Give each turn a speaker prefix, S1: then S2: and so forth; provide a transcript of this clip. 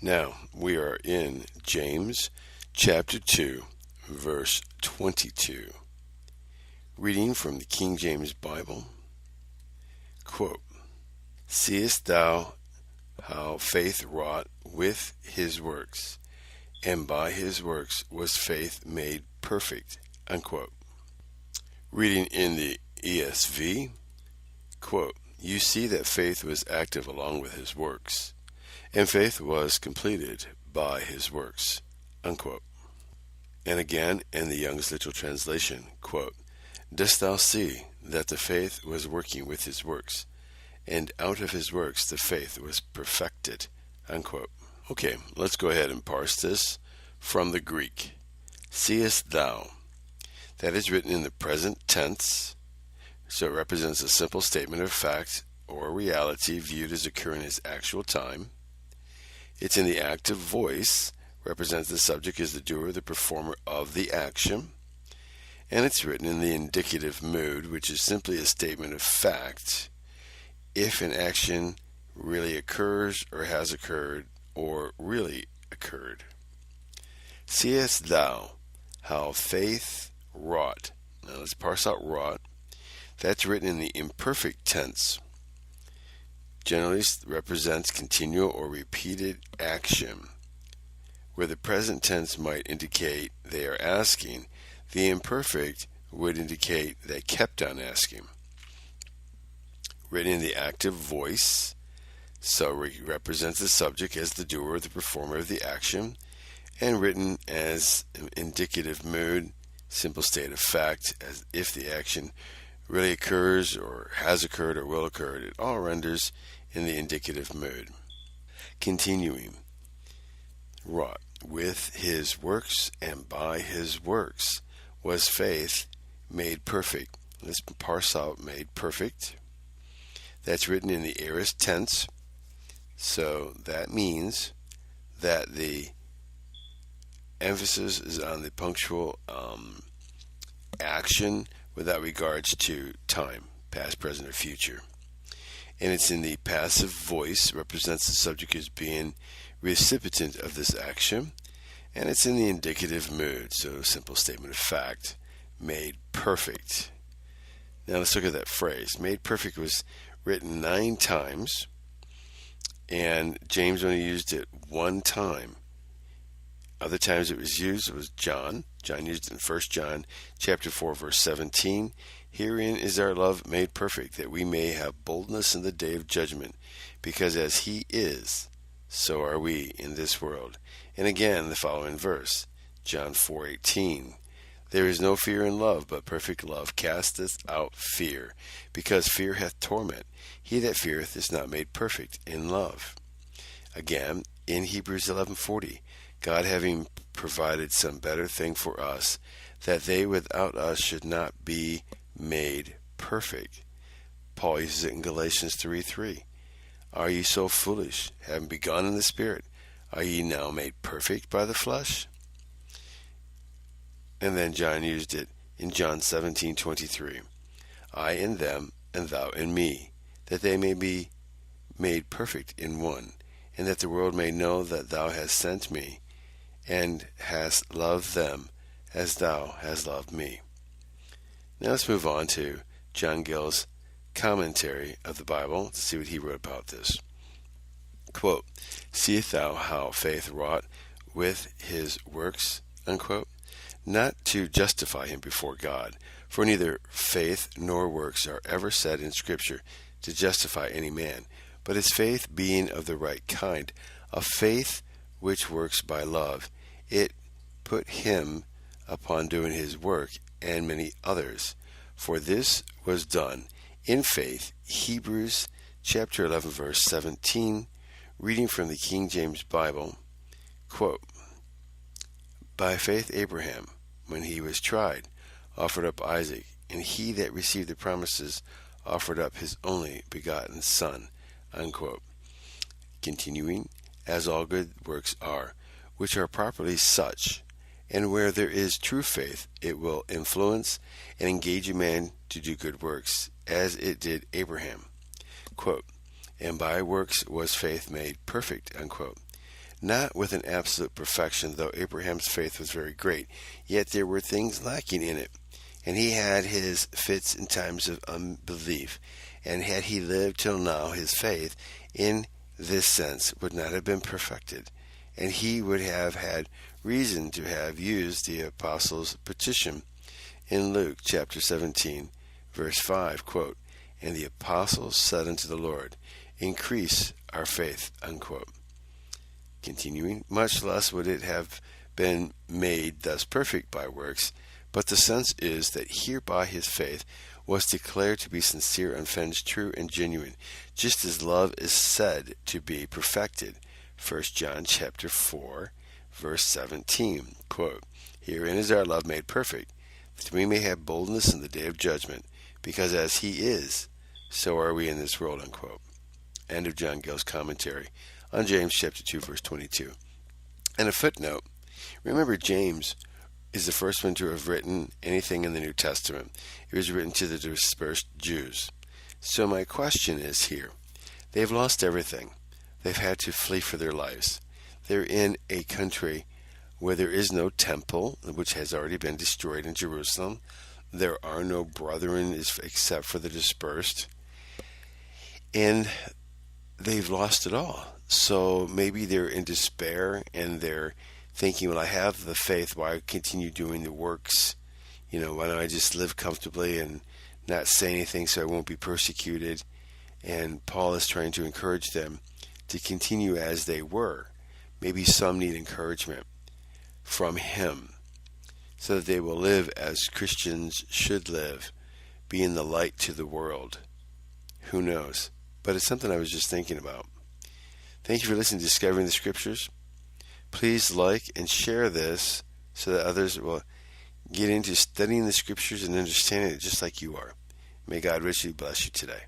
S1: Now, we are in James chapter 2, verse 22. Reading from the King James Bible. Quote, "Seest thou how faith wrought with his works, and by his works was faith made perfect." Unquote. Reading in the ESV. Quote, "You see that faith was active along with his works, and faith was completed by his works." Unquote. And again in the Young's Literal Translation, quote, "Dost thou see that the faith was working with his works, and out of his works the faith was perfected." Unquote. Okay, let's go ahead and parse this from the Greek. Seest thou. That is written in the present tense, so it represents a simple statement of fact or reality viewed as occurring as actual time. It's in the active voice, represents the subject as the doer, the performer of the action. And it's written in the indicative mood, which is simply a statement of fact if an action really occurs or has occurred or really occurred. Seest thou how faith wrought. Now let's parse out wrought. That's written in the imperfect tense. Generally represents continual or repeated action. Where the present tense might indicate they are asking, the imperfect would indicate they kept on asking. Written in the active voice, so represents the subject as the doer, the performer of the action, and written as an indicative mood, simple state of fact, as if the action really occurs or has occurred or will occur. It all renders in the indicative mood. Continuing, wrought with his works, and by his works was faith made perfect. Let's parse out made perfect. That's written in the aorist tense, so that means that the emphasis is on the punctual action without regards to time, past, present, or future. And it's in the passive voice, represents the subject as being recipient of this action. And it's in the indicative mood, so a simple statement of fact, made perfect. Now let's look at that phrase. Made perfect was written 9 times, and James only used it 1 time. Other times it was used, it was John. John used it in 1 John chapter 4, verse 17. "Herein is our love made perfect, that we may have boldness in the day of judgment, because as he is, so are we in this world." And again, the following verse, John 4:18. "There is no fear in love, but perfect love casteth out fear, because fear hath torment. He that feareth is not made perfect in love." Again, in Hebrews 11:40, "God having provided some better thing for us, that they without us should not be made perfect." Paul uses it in Galatians 3:3. "Are ye so foolish, having begun in the Spirit? Are ye now made perfect by the flesh?" And then John used it in John 17:23. "I in them, and thou in me, that they may be made perfect in one, and that the world may know that thou hast sent me, and hast loved them as thou hast loved me." Now let's move on to John Gill's commentary of the Bible to see what he wrote about this. Quote, "Seest thou how faith wrought with his works?" Unquote. Not to justify him before God, for neither faith nor works are ever said in Scripture to justify any man, but his faith being of the right kind, a faith which works by love, it put him upon doing his work and many others. For this was done in faith. Hebrews chapter 11, verse 17, reading from the King James Bible. Quote, "By faith Abraham, when he was tried, offered up Isaac, and he that received the promises offered up his only begotten son." Unquote. Continuing, "As all good works are, which are properly such, and where there is true faith, it will influence and engage a man to do good works, as it did Abraham." Quote, "And by works was faith made perfect." Unquote. not with an absolute perfection, though Abraham's faith was very great. Yet there were things lacking in it, and he had his fits and times of unbelief. And had he lived till now, his faith, in this sense, would not have been perfected, and he would have had reason to have used the apostles' petition in Luke chapter 17, verse 5, quote, "And the apostles said unto the Lord, Increase our faith," unquote. Continuing, much less would it have been made thus perfect by works, but the sense is that hereby his faith was declared to be sincere, unfeigned, true, and genuine, just as love is said to be perfected. 1 John chapter 4, verse 17, quote, "Herein is our love made perfect, that we may have boldness in the day of judgment, because as he is, so are we in this world," unquote. End of John Gill's commentary on James chapter 2, verse 22. And a footnote, remember James is the first one to have written anything in the New Testament. It was written to the dispersed Jews. So my question is here. They've lost everything. They've had to flee for their lives. They're in a country where there is no temple, which has already been destroyed in Jerusalem. There are no brethren except for the dispersed. And they've lost it all. So maybe they're in despair and they're thinking, well, I have the faith, why continue doing the works? Why don't I just live comfortably and not say anything so I won't be persecuted? And Paul is trying to encourage them to continue as they were. Maybe some need encouragement from him so that they will live as Christians should live, being the light to the world. Who knows? But it's something I was just thinking about. Thank you for listening to Discovering the Scriptures. Please like and share this so that others will get into studying the Scriptures and understanding it just like you are. May God richly bless you today.